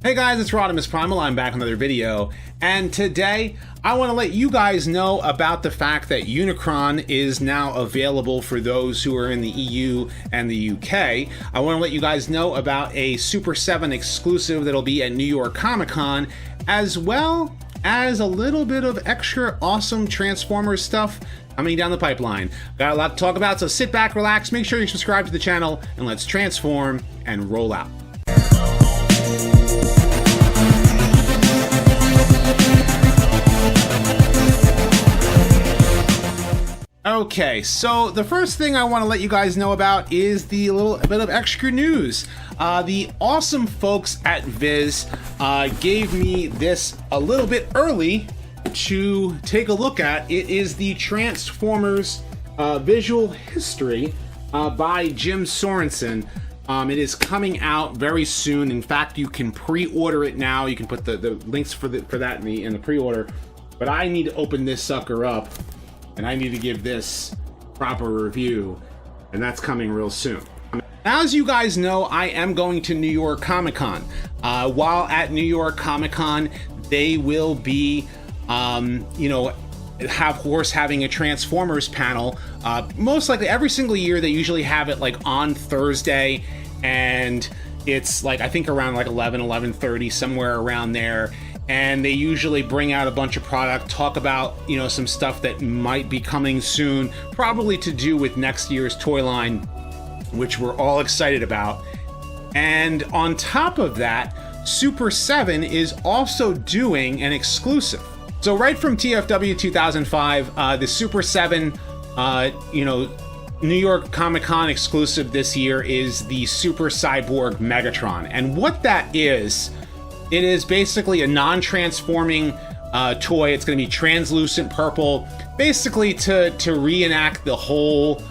Hey guys, it's Rodimus Primal. I'm back with another video, and today I want to let you guys know about the fact that Unicron is now available for those who are in the EU and the UK. I want to let you guys know about a Super 7 exclusive that'll be at New York Comic Con, as well as a little bit of extra awesome Transformers stuff coming down the pipeline. Got a lot to talk about, so sit back, relax, make sure you subscribe to the channel, and let's transform and roll out. Okay, so the first thing I want to let you guys know about is the little bit of extra news. The awesome folks at Viz gave me this a little bit early to take a look at. It is the Transformers Visual History by Jim Sorensen. It is coming out very soon. In fact, you can pre-order it now. You can put the links for that in the pre-order. But I need to open this sucker up, and I need to give this proper review, and that's coming real soon. As you guys know, I am going to New York Comic Con. While at New York Comic Con, they will be, having a Transformers panel. Most likely every single year, they usually have it like on Thursday, and it's like, I think around like 11:30, somewhere around there. And they usually bring out a bunch of product, talk about, some stuff that might be coming soon, probably to do with next year's toy line, which we're all excited about. And on top of that, Super 7 is also doing an exclusive. So right from TFW 2005, the Super 7, New York Comic Con exclusive this year is the Super Cyborg Megatron. And what that is, it is basically a non-transforming toy. It's going to be translucent purple, basically to reenact the whole,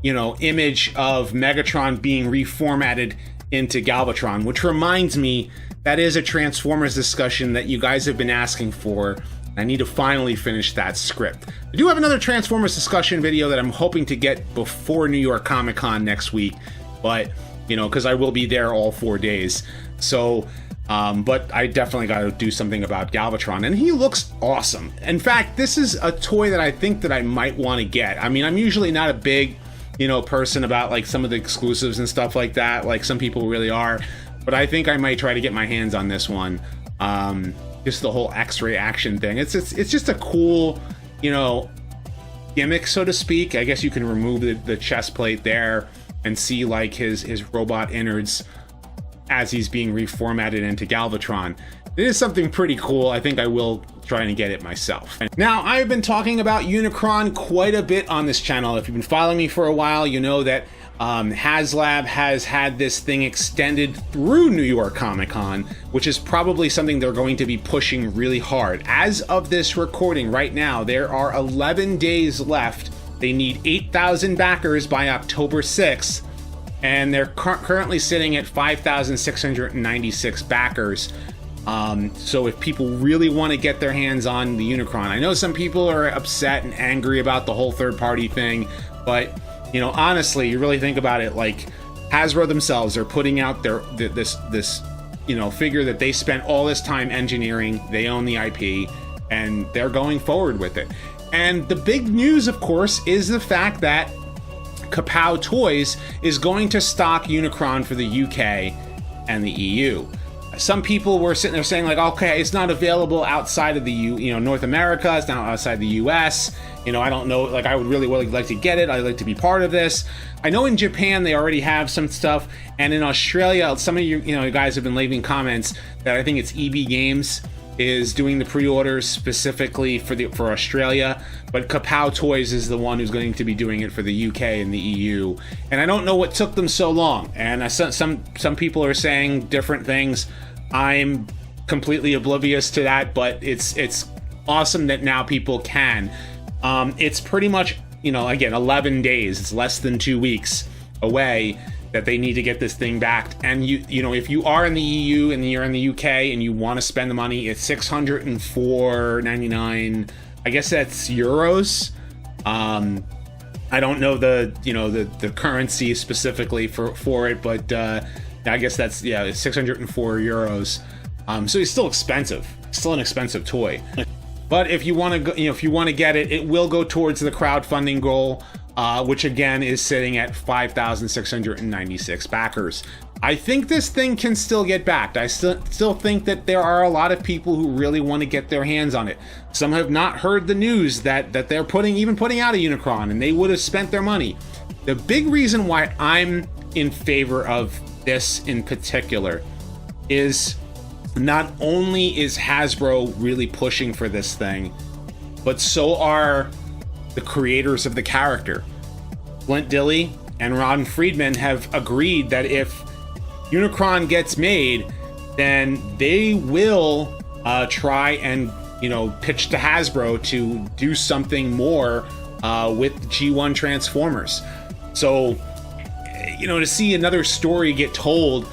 image of Megatron being reformatted into Galvatron, which reminds me, that is a Transformers discussion that you guys have been asking for. I need to finally finish that script. I do have another Transformers discussion video that I'm hoping to get before New York Comic Con next week, but, because I will be there all 4 days. So, but I definitely got to do something about Galvatron, and he looks awesome. In fact, this is a toy that I think that I might want to get. I mean, I'm usually not a big, person about like some of the exclusives and stuff like that, like some people really are, but I think I might try to get my hands on this one. Just the whole X-ray action thing. It's just a cool, gimmick, so to speak. I guess you can remove the chest plate there and see like his robot innards as he's being reformatted into Galvatron. It is something pretty cool. I think I will try and get it myself. Now, I've been talking about Unicron quite a bit on this channel. If you've been following me for a while, you know that Haslab has had this thing extended through New York Comic Con, which is probably something they're going to be pushing really hard. As of this recording right now, there are 11 days left. They need 8,000 backers by October 6th. And they're currently sitting at 5,696 backers. So if people really want to get their hands on the Unicron, I know some people are upset and angry about the whole third-party thing, but honestly, you really think about it, like Hasbro themselves are putting out this figure that they spent all this time engineering. They own the IP, and they're going forward with it. And the big news, of course, is the fact that Kapow Toys is going to stock Unicron for the UK and the EU. Some people were sitting there saying like, okay, it's not available outside of the North America. It's not outside the US. I don't know. Like, I would really like to get it. I'd like to be part of this. I know in Japan they already have some stuff, and in Australia, some of you guys have been leaving comments that I think it's EB Games is doing the pre-orders specifically for Australia, but Kapow Toys is the one who's going to be doing it for the UK and the EU. And I don't know what took them so long. And some people are saying different things. I'm completely oblivious to that, but it's awesome that now people can. It's pretty much, again, 11 days. It's less than 2 weeks away that they need to get this thing back. And if you are in the EU and you're in the UK and you want to spend the money, it's $604.99. I guess that's euros. I don't know the currency specifically for it, but I guess that's, yeah, 604 euros. So it's still expensive, still an expensive toy. But if you want to go, if you want to get it, it will go towards the crowdfunding goal, which again is sitting at 5,696 backers. I think this thing can still get backed. I still think that there are a lot of people who really want to get their hands on it. Some have not heard the news that they're even putting out a Unicron, and they would have spent their money. The big reason why I'm in favor of this in particular is not only is Hasbro really pushing for this thing, but so are the creators of the character. Flint Dille and Ron Friedman have agreed that if Unicron gets made, then they will try and, pitch to Hasbro to do something more with G1 Transformers. So, to see another story get told,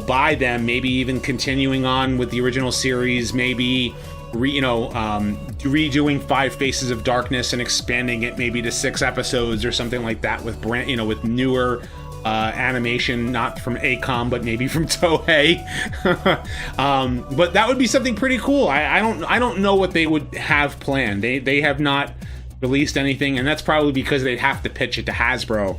by them, maybe even continuing on with the original series, maybe redoing Five Faces of Darkness and expanding it maybe to 6 episodes or something like that with with newer animation, not from ACOM but maybe from Toei. But that would be something pretty cool. I don't know what they would have planned. They have not released anything, and that's probably because they'd have to pitch it to Hasbro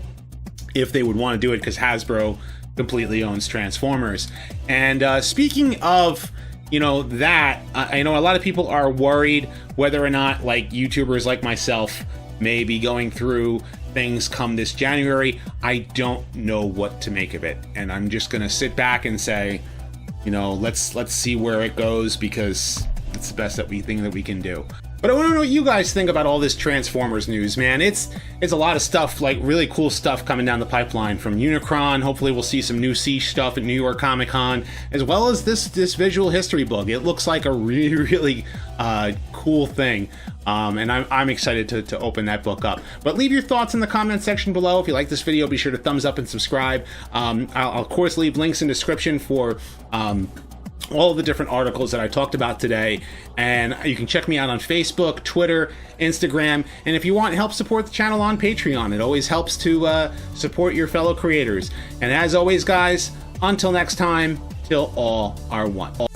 if they would want to do it, because Hasbro completely owns Transformers. And speaking of that, I know a lot of people are worried whether or not, like, YouTubers like myself may be going through things come this January. I don't know what to make of it, and I'm just gonna sit back and say, let's see where it goes, because it's the best thing that we can do. But I want to know what you guys think about all this Transformers news, man. It's a lot of stuff, like really cool stuff coming down the pipeline from Unicron. Hopefully we'll see some new Siege stuff at New York Comic Con, as well as this visual history book. It looks like a really, really cool thing. And I'm excited to open that book up. But leave your thoughts in the comment section below. If you like this video, be sure to thumbs up and subscribe. I'll of course leave links in the description for all of the different articles that I talked about today, and you can check me out on Facebook, Twitter, Instagram, and if you want, help support the channel on Patreon. It always helps to support your fellow creators. And as always, guys, until next time, till all are one.